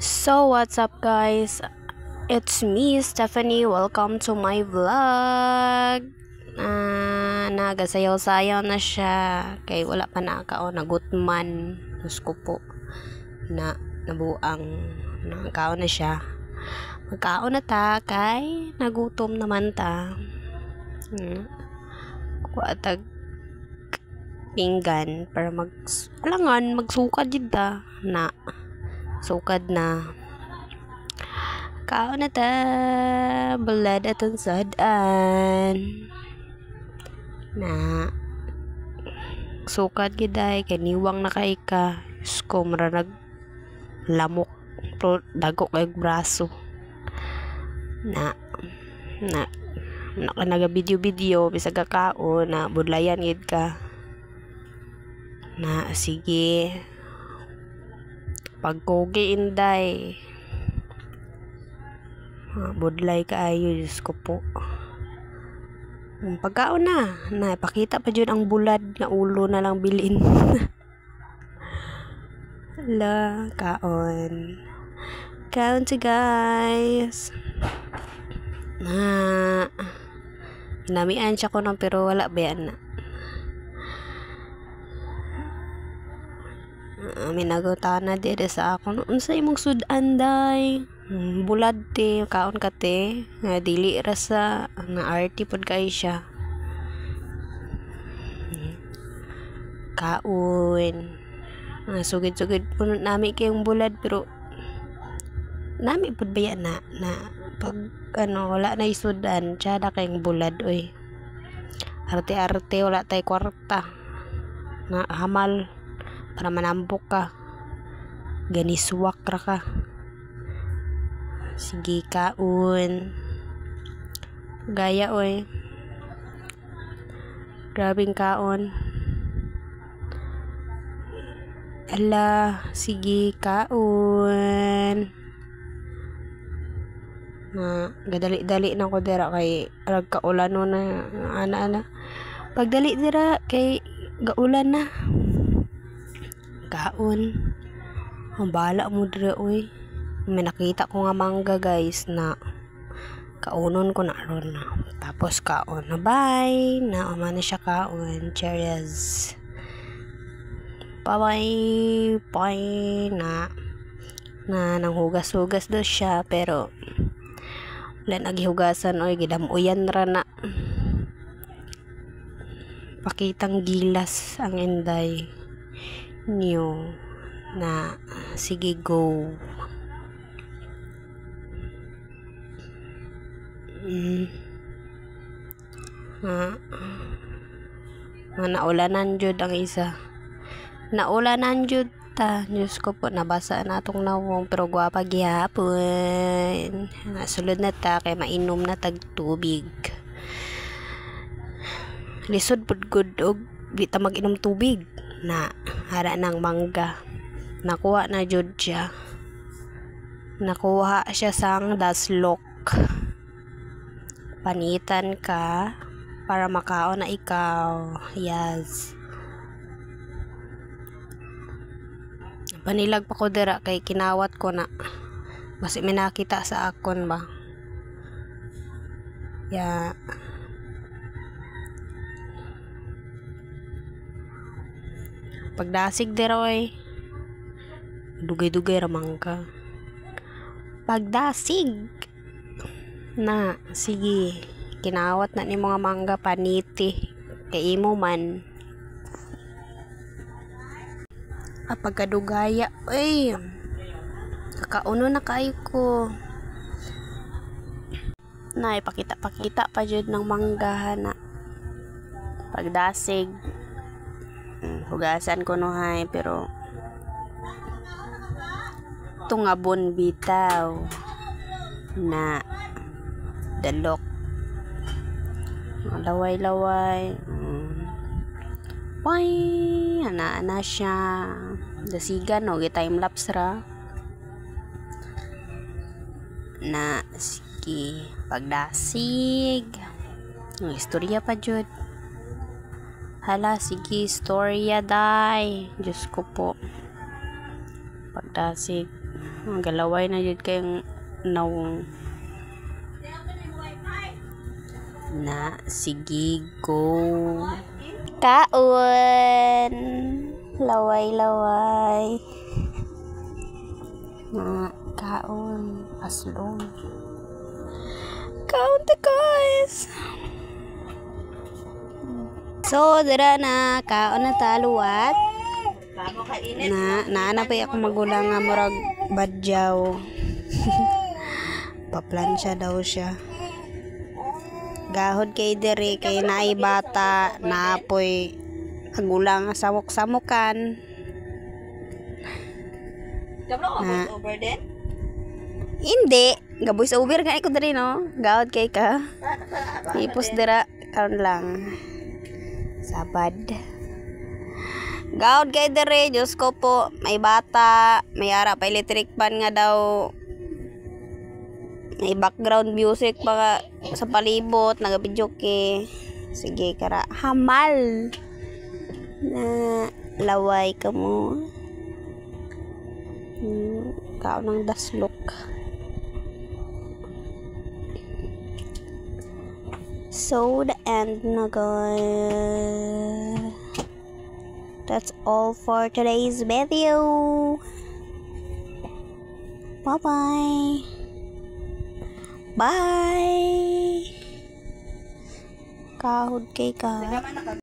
So, what's up, guys? It's me, Stephanie. Welcome to my vlog. Nagasayaw-sayaw na siya. Kay wala pa nakakaon. Nagutman. Diyos ko po. Nabuang. Nakaon na siya. Magkaon na ta. Kay nagutom naman ta. Kuatag pinggan para magsukad dita na sukad na kaon na ta bulad atong sadan na sukad giday kaniwang na kay ka isko maranag lamok dagok kay braso na naga video bisag kaon na budlayan gid ka na sige pagkogi inday budlay kaayo Diyos ko po pagkaon na ipakita pa dyan ang bulad nga ulo na lang bilin hala kaon si guys na namian siya ko nang pero wala bayan na minagutan na dire sa ako unsa imong sudan day bulad te kaon ka te nga dili ra sa nga arty pod kay siya kaon sugid-sugid puno nami kayong bulad pero nami pod baya na pag wala na isudan tsada kayong bulad oy arte-arte wala tay kwarta na hamal para manambok ka ganiswak ra ka sige kaon gaya oy grabing kaon ala sige kaon na gadali-dali na ko dira kay rag kaulan no na ana pagdali dira kay gaulan na kaon ang bala mo dira oy may nakita ko nga mangga guys na kaunon ko na ron na tapos kaon na bye na umana siya kaon cheers bye na nanghugas-hugas do siya pero wala nagihugasan oy gidamuyan ra na pakitang gilas ang inday niyo na sige go naulanan jud ang isa naulanan jud ta Diyos ko po nabasa na itong nawong pero gwapa gihapon nasulod na ta kay mainom na tag tubig lisod pud good og di ta mag-inom tubig na hara ng mangga nakuha na jud siya nakuha siya sang daslok panitan ka para makaon na ikaw yes panilag pa ko dira kay kinawat ko na basi may nakita sa akon ba ya pagdasig dira oy dugay-dugay ramang ka pagdasig na sige kinawat na ni mga mangga paniti kay imo man pagkadugaya ay kakauno na kayo ko na ipakita pa jud ng mangga na pagdasig hugasan ko no hay pero tungabon bitaw na dalok laway pay ana siya dasigan no time lapse ra na sige pagdasig istorya pa jud hala sige istorya day Diyos ko po pagdasig Ang galaway na yun kayong nawong. Na, sige, go. Kaon. Laway-laway. Na, kaon. Aslong. Kaon ta guys. So, dira na. Kaon na taluwat. Na pa ako magulang nga murag badyaw. Paplansya daw siya. Gahod kay diri kay naay bata naapoy agulang samok-samukan. Na over din? Hindi, gaboys over ka ko diri no. Gahod kay ka. Ipos dira karon lang. Sabad. Gahod kay diri, Diyos ko po, may bata, may ara pa electric pan nga daw. May background music baka sa palibot, nagabidyo ke. Sige, kara. Hamal. Na laway ka mo. Kao ng daslok. So, the end na guys. That's all for today's video. Bye-bye. Bye. Kahod kay ka.